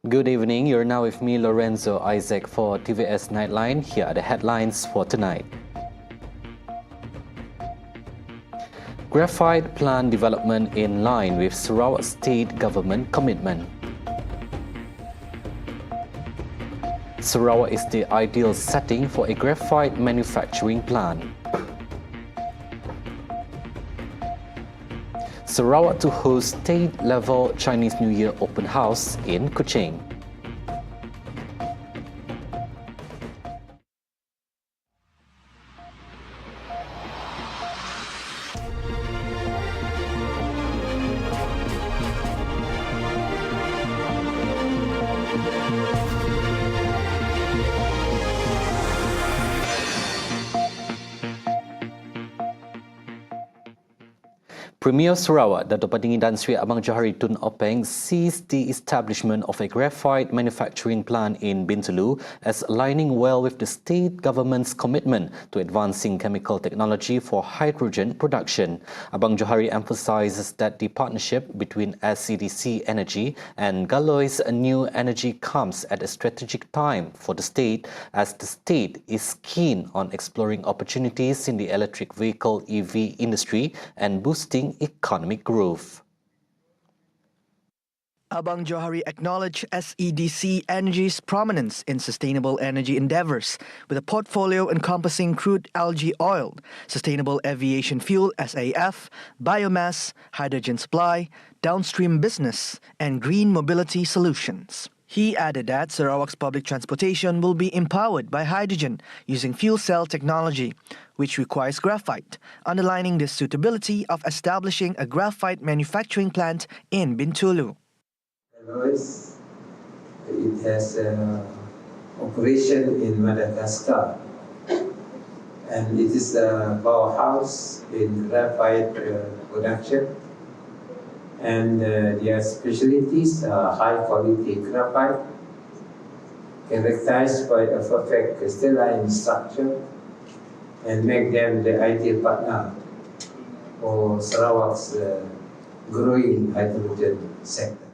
Good evening, you're now with me, Lorenzo Isaac, for TVS Nightline. Here are the headlines for tonight. Graphite plant development in line with Sarawak State Government commitment. Sarawak is the ideal setting for a graphite manufacturing plant. Sarawak to host state-level Chinese New Year open house in Kuching. Premier Sarawak, Dato' Patinggi Tan Sri Abang Johari Tun Openg, sees the establishment of a graphite manufacturing plant in Bintulu as aligning well with the state government's commitment to advancing chemical technology for hydrogen production. Abang Johari emphasizes that the partnership between SCDC Energy and Galois New Energy comes at a strategic time for the state, as the state is keen on exploring opportunities in the electric vehicle EV industry and boosting economic growth. Abang Johari acknowledged SEDC Energy's prominence in sustainable energy endeavours, with a portfolio encompassing crude algae oil, sustainable aviation fuel SAF, biomass, hydrogen supply, downstream business, and green mobility solutions. He added that Sarawak's public transportation will be empowered by hydrogen using fuel cell technology, which requires graphite, underlining the suitability of establishing a graphite manufacturing plant in Bintulu. It has operation in Madagascar, and it is a powerhouse in graphite production. And their specialties are high-quality graphite, characterized by a perfect crystalline structure, and make them the ideal partner for Sarawak's growing hydrogen sector.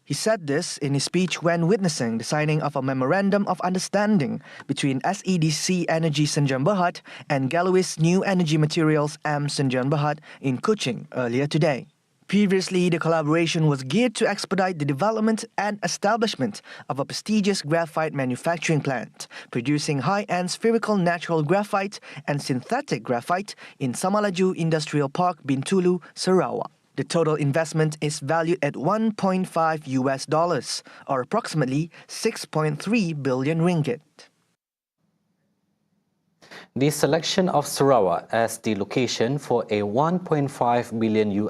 He said this in his speech when witnessing the signing of a Memorandum of Understanding between SEDC Energy Senjan Berhad and Galois New Energy Materials M Senjan Berhad in Kuching earlier today. Previously, the collaboration was geared to expedite the development and establishment of a prestigious graphite manufacturing plant, producing high-end spherical natural graphite and synthetic graphite in Samalaju Industrial Park, Bintulu, Sarawak. The total investment is valued at $1.5 or approximately 6.3 billion ringgit. The selection of Sarawak as the location for a $1.5 billion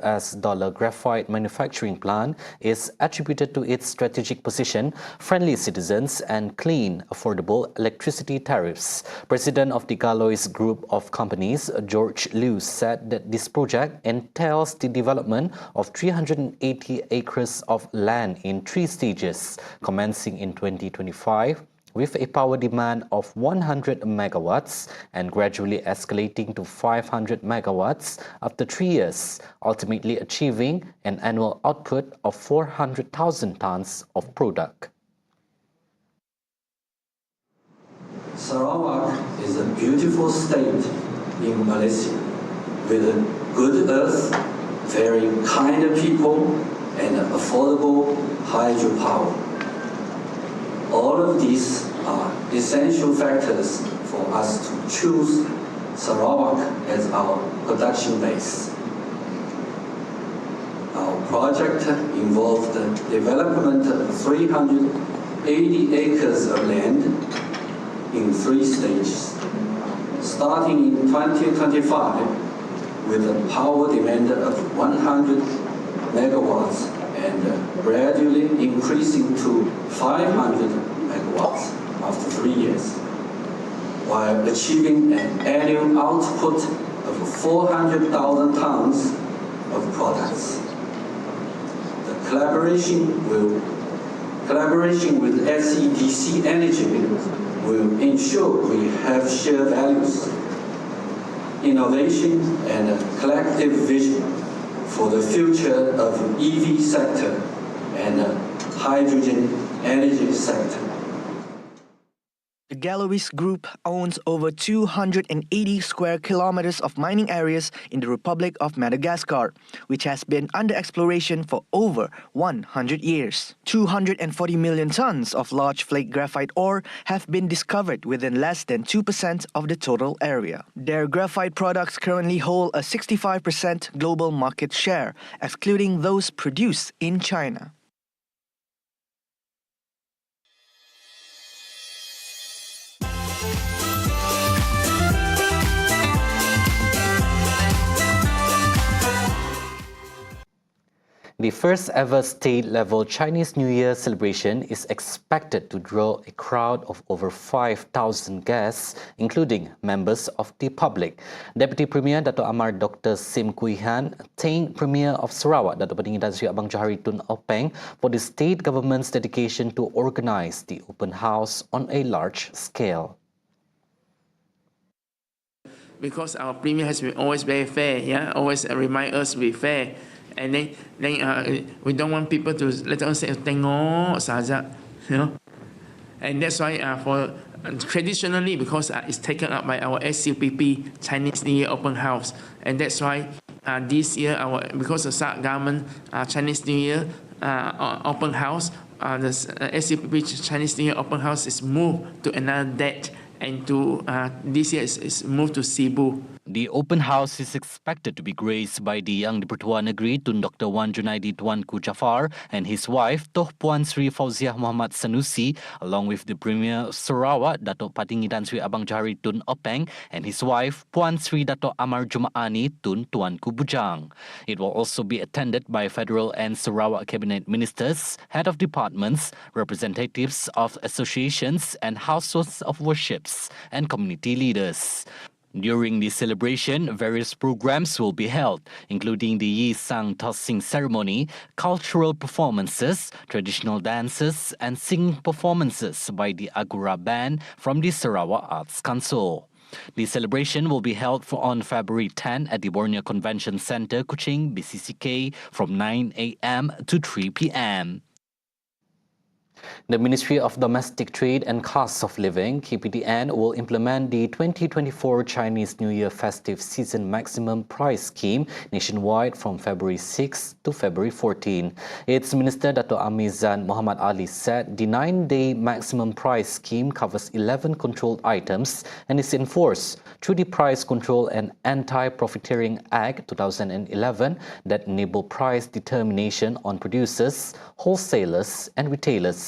graphite manufacturing plant is attributed to its strategic position, friendly citizens, and clean, affordable electricity tariffs. President of the Galois Group of Companies, George Liu, said that this project entails the development of 380 acres of land in 3 stages, commencing in 2025, with a power demand of 100 megawatts and gradually escalating to 500 megawatts after 3 years, ultimately achieving an annual output of 400,000 tons of product. Sarawak is a beautiful state in Malaysia, with good earth, very kind people, and affordable hydropower. All of these are essential factors for us to choose Sarawak as our production base. Our project involved the development of 380 acres of land in 3 stages, starting in 2025 with a power demand of 100 megawatts and gradually increasing to 500 megawatts after 3 years, while achieving an annual output of 400,000 tons of products. The collaboration with SEDC Energy will ensure we have shared values, innovation, and a collective vision for the future of EV sector and hydrogen energy sector. The Galois Group owns over 280 square kilometers of mining areas in the Republic of Madagascar, which has been under exploration for over 100 years. 240 million tons of large flake graphite ore have been discovered within less than 2% of the total area. Their graphite products currently hold a 65% global market share, excluding those produced in China. The first ever state-level Chinese New Year celebration is expected to draw a crowd of over 5,000 guests, including members of the public. Deputy Premier Dato' Amar Dr. Sim Kui Han thanked Premier of Sarawak, Dato' Patinggi Tan Sri Abang Johari Tun Openg, for the state government's dedication to organize the open house on a large scale. Because our Premier has been always very fair, yeah, always remind us to be fair. And then we don't want people to let us say tengok saja, you know. And that's why for traditionally, because it's taken up by our SUPP Chinese New Year Open House, and that's why this year because the SARAWAK government Chinese New Year Open House, the SUPP Chinese New Year Open House is moved to another date, and to this year is moved to Cebu. The open house is expected to be graced by the Yang di-Pertua Negeri Tun Dr. Wan Junaidi Tuanku Jafar and his wife Toh Puan Sri Fauziah Muhammad Sanusi, along with the Premier of Sarawak Dato' Patinggi Tan Sri Abang Johari Tun Openg and his wife Puan Sri Dato' Amar Jumaani Tun Tuanku Bujang. It will also be attended by federal and Sarawak cabinet ministers, head of departments, representatives of associations and households of worships and community leaders. During the celebration, various programs will be held, including the Yi Sang tossing ceremony, cultural performances, traditional dances, and singing performances by the Agora Band from the Sarawak Arts Council. The celebration will be held on February 10 at the Borneo Convention Centre, Kuching, BCCK, from 9 a.m. to 3 p.m. The Ministry of Domestic Trade and Cost of Living, KPDN, will implement the 2024 Chinese New Year festive season maximum price scheme nationwide from February 6 to February 14. Its Minister Dato' Amizan Muhammad Ali said the 9-day maximum price scheme covers 11 controlled items and is enforced through the Price Control and Anti-Profiteering Act 2011 that enable price determination on producers, wholesalers and retailers.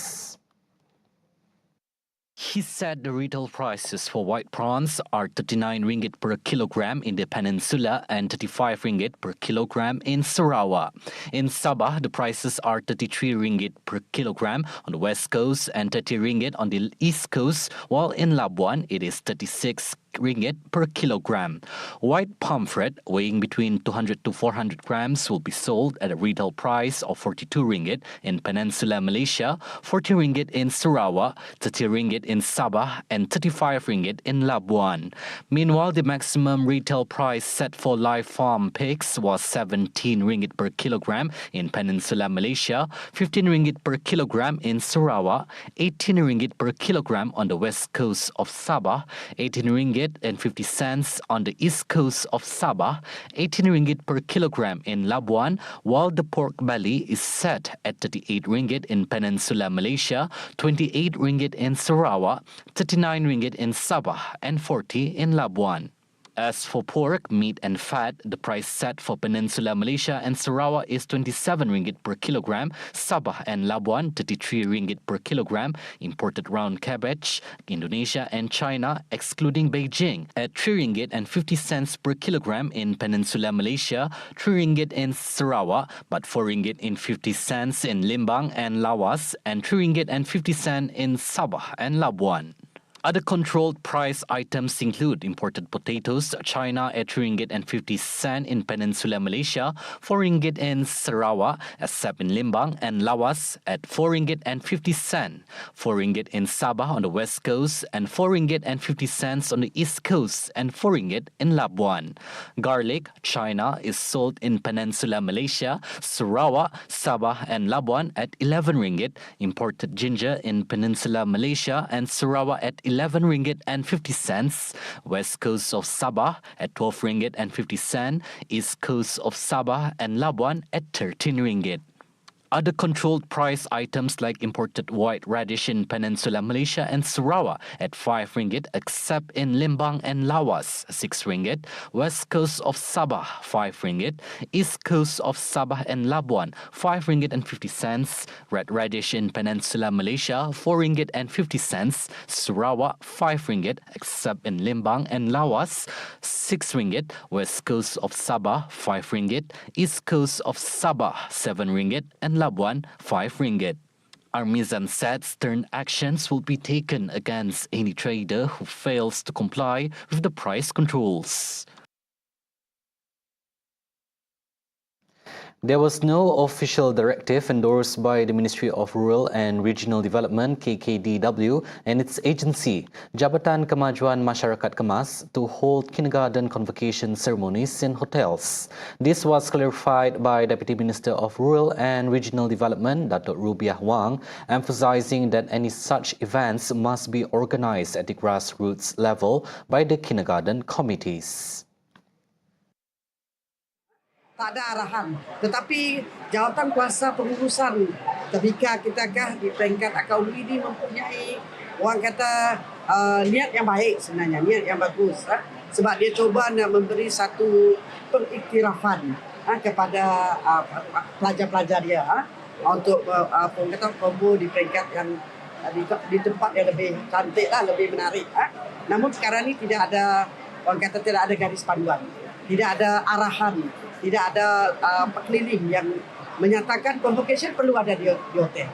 He said the retail prices for white prawns are 39 ringgit per kilogram in the peninsula and 35 ringgit per kilogram in Sarawak. In Sabah, the prices are 33 ringgit per kilogram on the west coast and 30 ringgit on the east coast, while in Labuan it is 36 ringgit per kilogram. White pomfret weighing between 200 to 400 grams will be sold at a retail price of 42 ringgit in Peninsular Malaysia, 40 ringgit in Sarawak, 30 ringgit in Sabah, and 35 ringgit in Labuan. Meanwhile, the maximum retail price set for live farm pigs was 17 ringgit per kilogram in Peninsular Malaysia, 15 ringgit per kilogram in Sarawak, 18 ringgit per kilogram on the west coast of Sabah, 18 ringgit and 50 cents on the east coast of Sabah, 18 ringgit per kilogram in Labuan, while the pork belly is set at 38 ringgit in Peninsular Malaysia, 28 ringgit in Sarawak, 39 ringgit in Sabah, and 40 in Labuan. As for pork, meat and fat, the price set for Peninsular Malaysia and Sarawak is 27 ringgit per kilogram, Sabah and Labuan 33 ringgit per kilogram, imported round cabbage, Indonesia and China, excluding Beijing, at 3 ringgit and 50 cents per kilogram in Peninsular Malaysia, 3 ringgit in Sarawak, but 4 ringgit and 50 cents in Limbang and Lawas, and 3 ringgit and 50 cents in Sabah and Labuan. Other controlled price items include imported potatoes, China at RM3.50 in Peninsular Malaysia, RM4 in Sarawak, except in Limbang, and Lawas at RM4.50, RM4 in Sabah on the west coast, and RM4.50 on the east coast, and RM4 in Labuan. Garlic, China, is sold in Peninsular Malaysia, Sarawak, Sabah, and Labuan at RM11. Imported ginger in Peninsular Malaysia and Sarawak at RM11.50, west coast of Sabah at RM12.50, east coast of Sabah and Labuan at RM13. Other controlled price items like imported white radish in Peninsular Malaysia and Sarawak at RM5, except in Limbang and Lawas, RM6, west coast of Sabah RM5, east coast of Sabah and Labuan RM5.50, red radish in Peninsular Malaysia RM4.50, Sarawak RM5, except in Limbang and Lawas RM6, west coast of Sabah RM5, east coast of Sabah RM7 and Labuan RM5. Armizan said stern actions will be taken against any trader who fails to comply with the price controls. There was no official directive endorsed by the Ministry of Rural and Regional Development (KKDW) and its agency, Jabatan Kemajuan Masyarakat Kemas, to hold kindergarten convocation ceremonies in hotels. This was clarified by Deputy Minister of Rural and Regional Development, Datuk Rubiah Wang, emphasizing that any such events must be organized at the grassroots level by the kindergarten committees. Tak ada arahan. Tetapi jawatan kuasa pengurusan ketika kitakah di peringkat akaunti ini mempunyai orang kata niat yang baik sebenarnya, niat yang bagus. Sebab dia cuba nak memberi satu pengiktirafan kepada pelajar-pelajar dia untuk berkumpul di peringkat yang di tempat yang lebih cantik lah, lebih menarik. Namun sekarang ini tidak ada, orang kata tidak ada garis panduan, tidak ada arahan, tidak ada pekeliling yang menyatakan convocation perlu ada di hotel.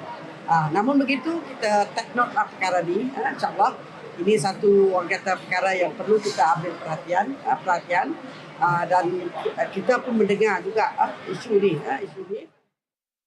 Namun begitu, kita take note perkara ini. InsyaAllah, ini satu orang kata perkara yang perlu kita ambil perhatian dan kita pun mendengar juga isu ini.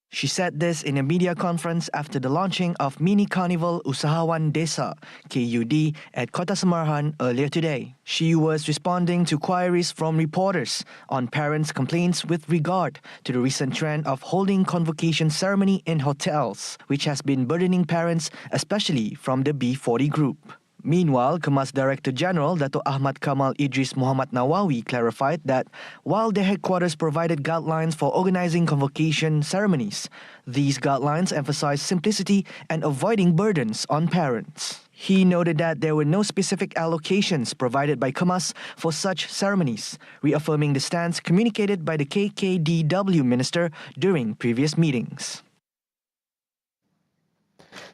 She said this in a media conference after the launching of Mini Carnival Usahawan Desa, KUD, at Kota Semarang earlier today. She was responding to queries from reporters on parents' complaints with regard to the recent trend of holding convocation ceremony in hotels, which has been burdening parents, especially from the B40 group. Meanwhile, Kemas Director General Dato' Ahmad Kamal Idris Muhammad Nawawi clarified that while the headquarters provided guidelines for organizing convocation ceremonies, these guidelines emphasized simplicity and avoiding burdens on parents. He noted that there were no specific allocations provided by Kemas for such ceremonies, reaffirming the stance communicated by the KKDW Minister during previous meetings.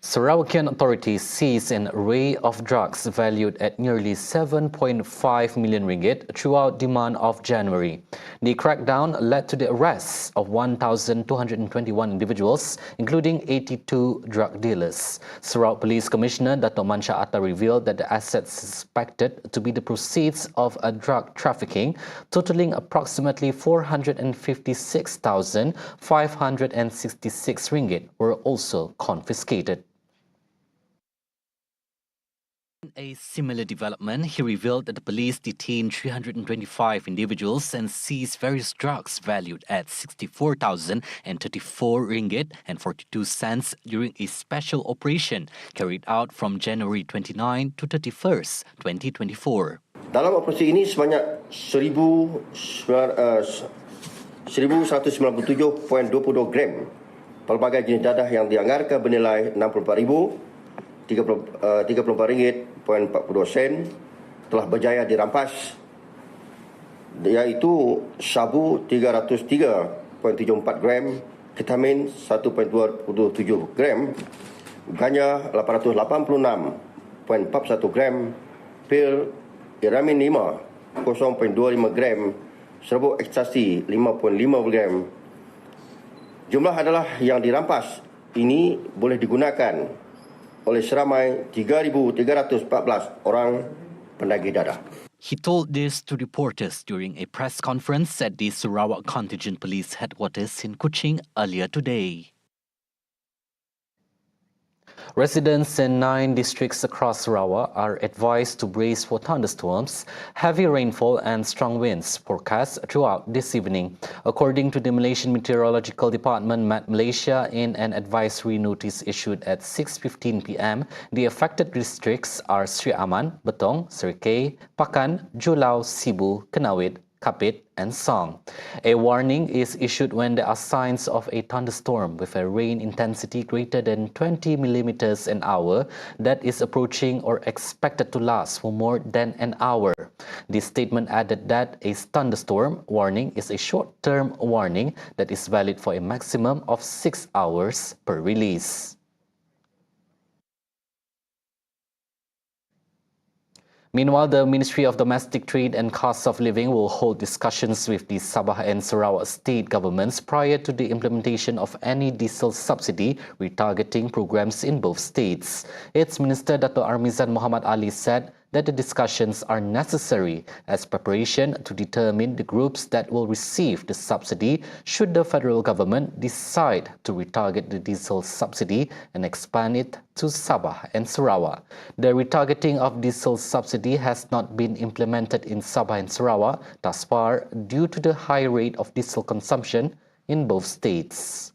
Sarawakian authorities seized an array of drugs valued at nearly RM7.5 million throughout the month of January. The crackdown led to the arrests of 1,221 individuals, including 82 drug dealers. Sarawak Police Commissioner Dato' Mansha Atta revealed that the assets suspected to be the proceeds of a drug trafficking, totaling approximately RM456,566, were also confiscated. In a similar development, he revealed that the police detained 325 individuals and seized various drugs valued at RM64.34.42 during a special operation carried out from January 29 to 31st, 2024. Dalam operasi ini sebanyak 1,197.22 gram pelbagai jenis dadah yang dianggarkan bernilai RM64.42 telah berjaya dirampas, iaitu sabu 303.74 gram, ketamin 1.27 gram, ganja 886.41 gram, pil iramin 5 0.25 gram, serbuk ekstasi 5.5 gram. Jumlah adalah yang dirampas ini boleh digunakan oleh seramai 3,314 orang penagih dadah. He told this to reporters during a press conference at the Sarawak Contingent Police Headquarters in Kuching earlier today. Residents in 9 districts across Sarawak are advised to brace for thunderstorms, heavy rainfall and strong winds forecast throughout this evening. According to the Malaysian Meteorological Department, Met Malaysia, in an advisory notice issued at 6:15 p.m, the affected districts are Sri Aman, Betong, Serikei, Pakan, Julau, Sibu, Kenawit, Kapit and Song. A warning is issued when there are signs of a thunderstorm with a rain intensity greater than 20 millimeters an hour that is approaching or expected to last for more than an hour. The statement added that a thunderstorm warning is a short-term warning that is valid for a maximum of 6 hours per release. Meanwhile, the Ministry of Domestic Trade and Cost of Living will hold discussions with the Sabah and Sarawak state governments prior to the implementation of any diesel subsidy retargeting programs in both states. Its Minister Dato' Armizan Muhammad Ali said that the discussions are necessary as preparation to determine the groups that will receive the subsidy should the federal government decide to retarget the diesel subsidy and expand it to Sabah and Sarawak. The retargeting of diesel subsidy has not been implemented in Sabah and Sarawak thus far due to the high rate of diesel consumption in both states.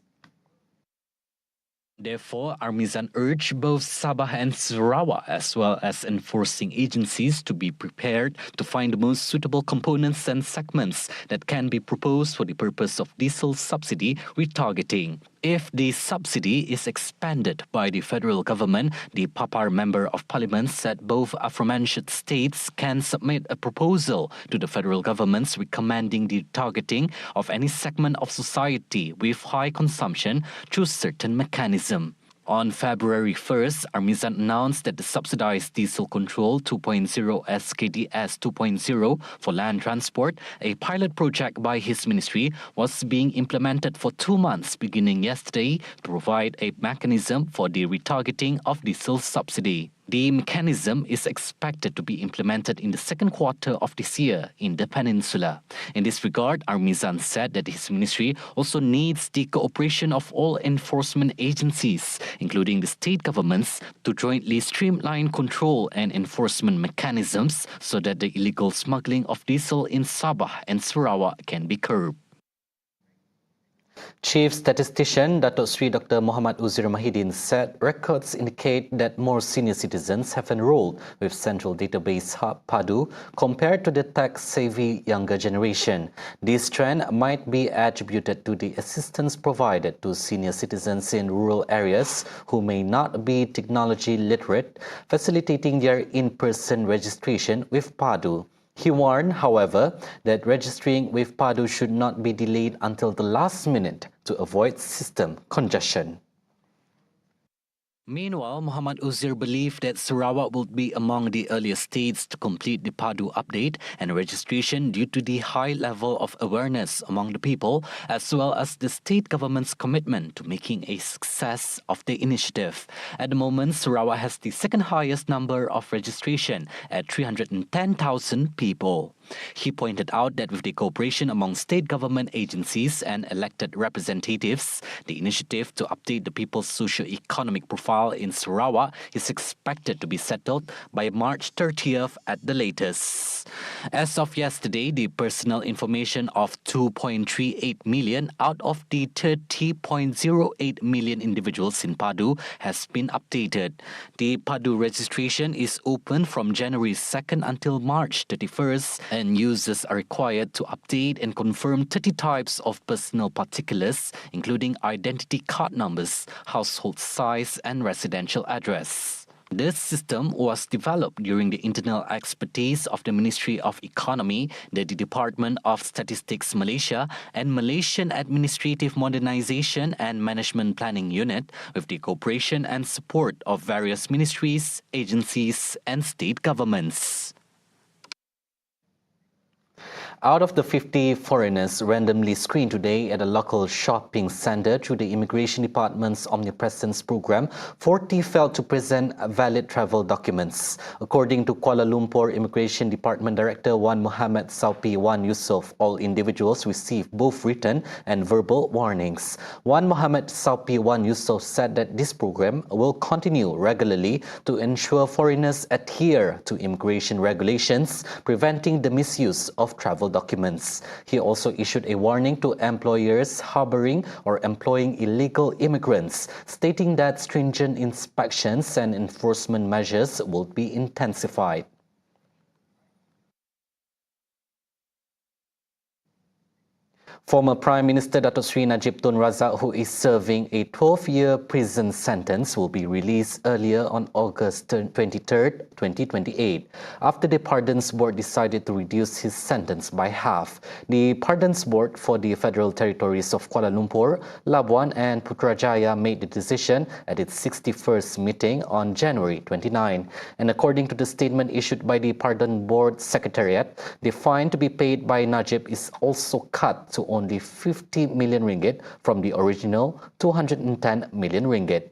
Therefore, Armizan urged both Sabah and Sarawak as well as enforcing agencies to be prepared to find the most suitable components and segments that can be proposed for the purpose of diesel subsidy retargeting. If the subsidy is expanded by the federal government, the Papar Member of Parliament said both aforementioned states can submit a proposal to the federal governments recommending the targeting of any segment of society with high consumption through certain mechanism. On February 1st, Armizan announced that the subsidized diesel control 2.0 SKDS 2.0 for land transport, a pilot project by his ministry, was being implemented for 2 months beginning yesterday to provide a mechanism for the retargeting of diesel subsidy. The mechanism is expected to be implemented in the second quarter of this year in the peninsula. In this regard, Armizan said that his ministry also needs the cooperation of all enforcement agencies, including the state governments, to jointly streamline control and enforcement mechanisms so that the illegal smuggling of diesel in Sabah and Sarawak can be curbed. Chief Statistician Datuk Sri Dr. Muhammad Uzir Mahidin said records indicate that more senior citizens have enrolled with Central Database Hub PADU compared to the tech-savvy younger generation. This trend might be attributed to the assistance provided to senior citizens in rural areas who may not be technology literate, facilitating their in-person registration with PADU. He warned, however, that registering with PADU should not be delayed until the last minute to avoid system congestion. Meanwhile, Muhammad Uzir believed that Sarawak would be among the earliest states to complete the PADU update and registration due to the high level of awareness among the people, as well as the state government's commitment to making a success of the initiative. At the moment, Sarawak has the second highest number of registration at 310,000 people. He pointed out that with the cooperation among state government agencies and elected representatives, the initiative to update the people's socio-economic profile in Sarawak is expected to be settled by March 30th at the latest. As of yesterday, the personal information of 2.38 million out of the 30.08 million individuals in PADU has been updated. The PADU registration is open from January 2nd until March 31st, and users are required to update and confirm 30 types of personal particulars, including identity card numbers, household size, and residential address. This system was developed during the internal expertise of the Ministry of Economy, the Department of Statistics Malaysia, and Malaysian Administrative Modernisation and Management Planning Unit, with the cooperation and support of various ministries, agencies, and state governments. Out of the 50 foreigners randomly screened today at a local shopping centre through the Immigration Department's Omnipresence program, 40 failed to present valid travel documents. According to Kuala Lumpur Immigration Department Director Wan Muhammad Saupi Wan Yusof, all individuals received both written and verbal warnings. Wan Muhammad Saupi Wan Yusof said that this program will continue regularly to ensure foreigners adhere to immigration regulations, preventing the misuse of travel documents. He also issued a warning to employers harboring or employing illegal immigrants, stating that stringent inspections and enforcement measures will be intensified. Former Prime Minister Datuk Seri Najib Tun Razak, who is serving a 12-year prison sentence, will be released earlier on August 23, 2028, after the Pardons Board decided to reduce his sentence by half. The Pardons Board for the Federal Territories of Kuala Lumpur, Labuan and Putrajaya made the decision at its 61st meeting on January 29. And according to the statement issued by the Pardon Board Secretariat, the fine to be paid by Najib is also cut to only 50 million ringgit from the original 210 million ringgit.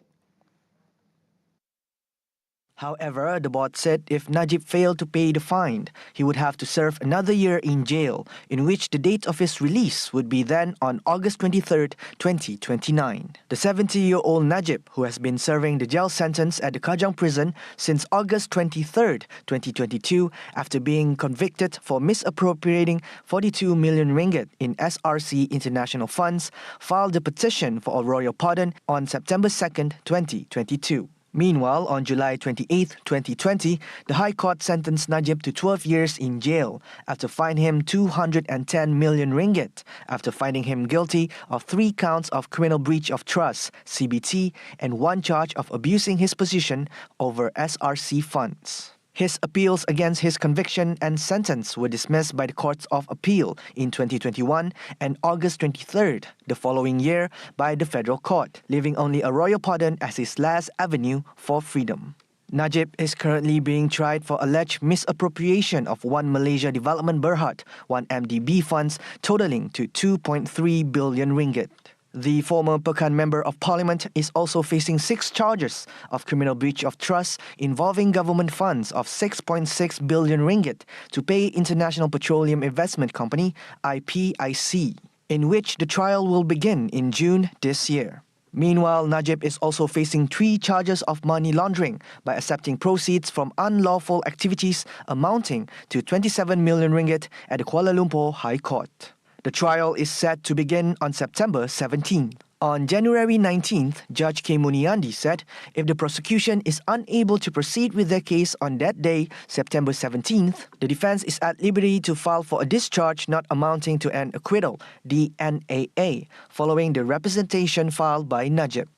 However, the board said if Najib failed to pay the fine, he would have to serve another year in jail, in which the date of his release would be then on August 23, 2029. The 70-year-old Najib, who has been serving the jail sentence at the Kajang prison since August 23, 2022, after being convicted for misappropriating 42 million ringgit in SRC international funds, filed a petition for a royal pardon on September 2, 2022. Meanwhile, on July 28, 2020, the High Court sentenced Najib to 12 years in jail after fining him 210 million ringgit after finding him guilty of 3 counts of criminal breach of trust, CBT, and 1 charge of abusing his position over SRC funds. His appeals against his conviction and sentence were dismissed by the Courts of Appeal in 2021 and August 23rd the following year by the Federal Court, leaving only a royal pardon as his last avenue for freedom. Najib is currently being tried for alleged misappropriation of One Malaysia Development Berhad, 1MDB funds totaling to 2.3 billion ringgit. The former Pekan Member of Parliament is also facing 6 charges of criminal breach of trust involving government funds of 6.6 billion ringgit to pay International Petroleum Investment Company, IPIC, in which the trial will begin in June this year. Meanwhile, Najib is also facing 3 charges of money laundering by accepting proceeds from unlawful activities amounting to 27 million ringgit at the Kuala Lumpur High Court. The trial is set to begin on September 17. On January 19th, Judge K. Muniandi said if the prosecution is unable to proceed with their case on that day, September 17th, the defense is at liberty to file for a discharge not amounting to an acquittal, DNAA, following the representation filed by Najib.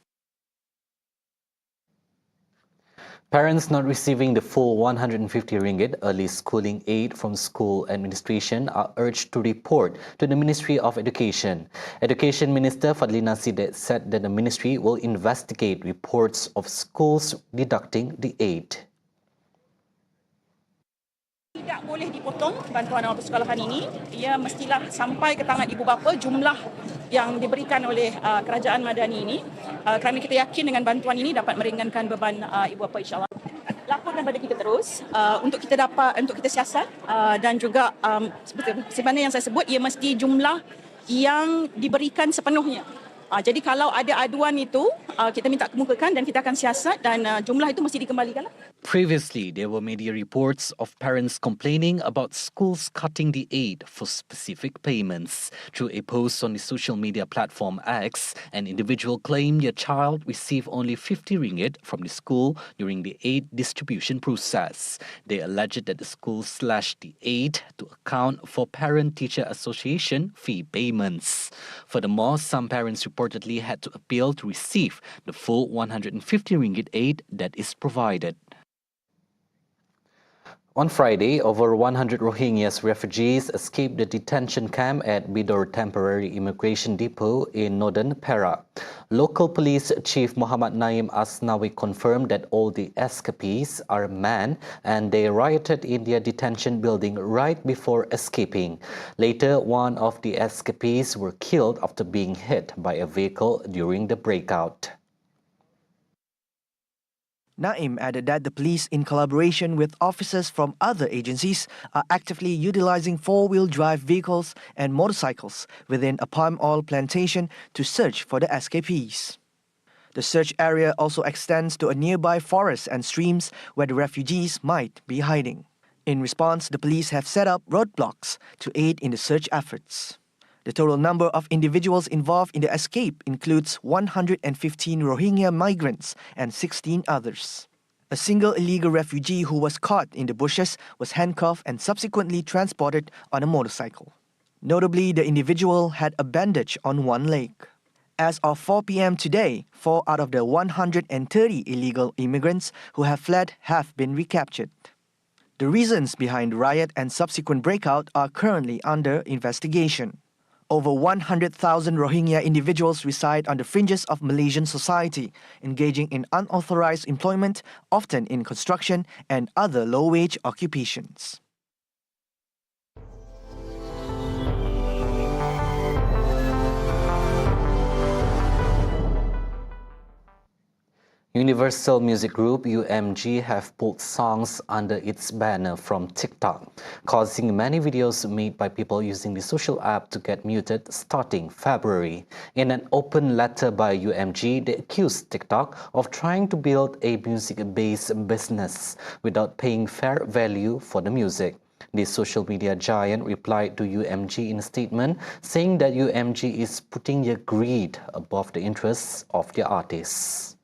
Parents not receiving the full 150 ringgit early schooling aid from school administration are urged to report to the Ministry of Education. Education Minister Fadlina Sidek said that the ministry will investigate reports of schools deducting the aid. Tidak boleh dipotong bantuan awal persekolahan ini. Ia mestilah sampai ke tangan ibu bapa jumlah yang diberikan oleh kerajaan Madani ini. Kerana kita yakin dengan bantuan ini dapat meringankan beban ibu bapa insya-Allah. Laporkan pada kita terus untuk kita siasat dan juga sebenarnya yang saya sebut ia mesti jumlah yang diberikan sepenuhnya. Jadi kalau ada aduan itu kita minta kemukakan dan kita akan siasat dan jumlah itu mesti dikembalikanlah. Previously, there were media reports of parents complaining about schools cutting the aid for specific payments. Through a post on the social media platform X, an individual claimed their child received only 50 ringgit from the school during the aid distribution process. They alleged that the school slashed the aid to account for Parent-Teacher Association fee payments. Furthermore, some parents reportedly had to appeal to receive the full 150 ringgit aid that is provided. On Friday, over 100 Rohingyas refugees escaped the detention camp at Bidor Temporary Immigration Depot in northern Perak. Local police chief Muhammad Naim Asnawi confirmed that all the escapees are men and they rioted in their detention building right before escaping. Later, one of the escapees were killed after being hit by a vehicle during the breakout. Naim added that the police, in collaboration with officers from other agencies, are actively utilizing four-wheel drive vehicles and motorcycles within a palm oil plantation to search for the escapees. The search area also extends to a nearby forest and streams where the refugees might be hiding. In response, the police have set up roadblocks to aid in the search efforts. The total number of individuals involved in the escape includes 115 Rohingya migrants and 16 others. A single illegal refugee who was caught in the bushes was handcuffed and subsequently transported on a motorcycle. Notably, the individual had a bandage on one leg. As of 4 p.m. today, 4 out of the 130 illegal immigrants who have fled have been recaptured. The reasons behind the riot and subsequent breakout are currently under investigation. Over 100,000 Rohingya individuals reside on the fringes of Malaysian society, engaging in unauthorized employment, often in construction and other low-wage occupations. Universal Music Group UMG have pulled songs under its banner from TikTok, causing many videos made by people using the social app to get muted starting February. In an open letter by UMG, they accused TikTok of trying to build a music-based business without paying fair value for the music. The social media giant replied to UMG in a statement saying that UMG is putting their greed above the interests of their artists.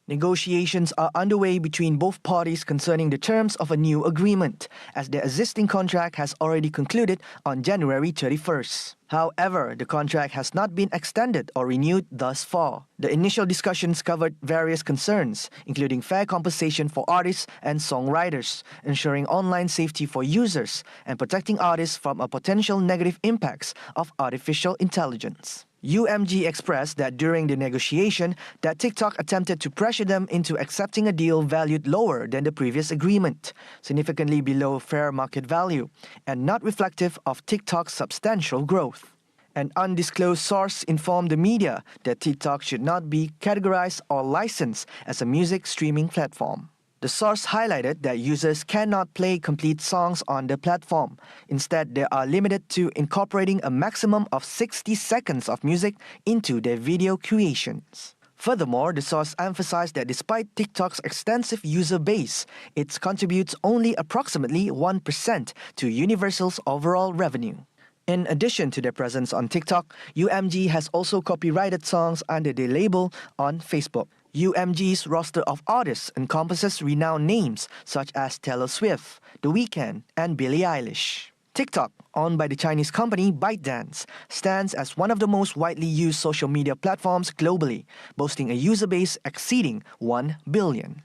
Negotiations are underway between both parties concerning the terms of a new agreement, as the existing contract has already concluded on January 31st. However, the contract has not been extended or renewed thus far. The initial discussions covered various concerns, including fair compensation for artists and songwriters, ensuring online safety for users, and protecting artists from a potential negative impacts of artificial intelligence. UMG expressed that during the negotiation that TikTok attempted to pressure them into accepting a deal valued lower than the previous agreement, significantly below fair market value, and not reflective of TikTok's substantial growth. An undisclosed source informed the media that TikTok should not be categorized or licensed as a music streaming platform. The source highlighted that users cannot play complete songs on the platform. Instead, they are limited to incorporating a maximum of 60 seconds of music into their video creations. Furthermore, the source emphasized that despite TikTok's extensive user base, it contributes only approximately 1% to Universal's overall revenue. In addition to their presence on TikTok, UMG has also copyrighted songs under their label on Facebook. UMG's roster of artists encompasses renowned names such as Taylor Swift, The Weeknd, and Billie Eilish. TikTok, owned by the Chinese company ByteDance, stands as one of the most widely used social media platforms globally, boasting a user base exceeding 1 billion.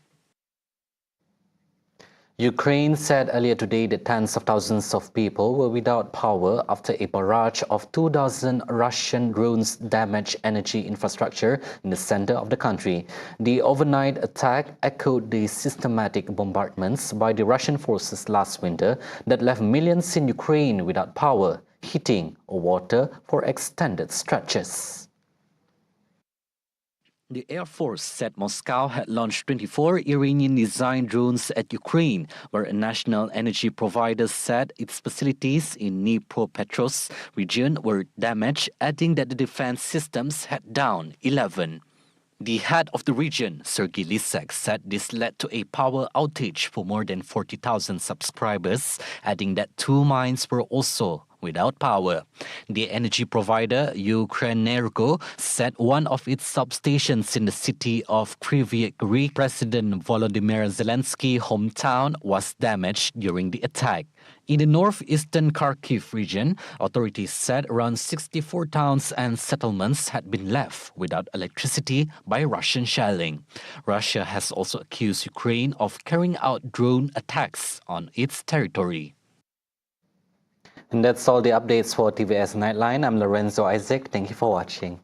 Ukraine said earlier today that tens of thousands of people were without power after a barrage of 2,000 Russian drones damaged energy infrastructure in the center of the country. The overnight attack echoed the systematic bombardments by the Russian forces last winter that left millions in Ukraine without power, heating, or water for extended stretches. The Air Force said Moscow had launched 24 Iranian-designed drones at Ukraine, where a national energy provider said its facilities in Dnipropetrovsk region were damaged, adding that the defense systems had downed 11. The head of the region, Sergei Lisek, said this led to a power outage for more than 40,000 subscribers, adding that 2 mines were also without power. The energy provider, Ukrenergo, said one of its substations in the city of Kryvyi Rih, President Volodymyr Zelensky's hometown, was damaged during the attack. In the northeastern Kharkiv region, authorities said around 64 towns and settlements had been left without electricity by Russian shelling. Russia has also accused Ukraine of carrying out drone attacks on its territory. And that's all the updates for TVS Nightline. I'm Lorenzo Isaac. Thank you for watching.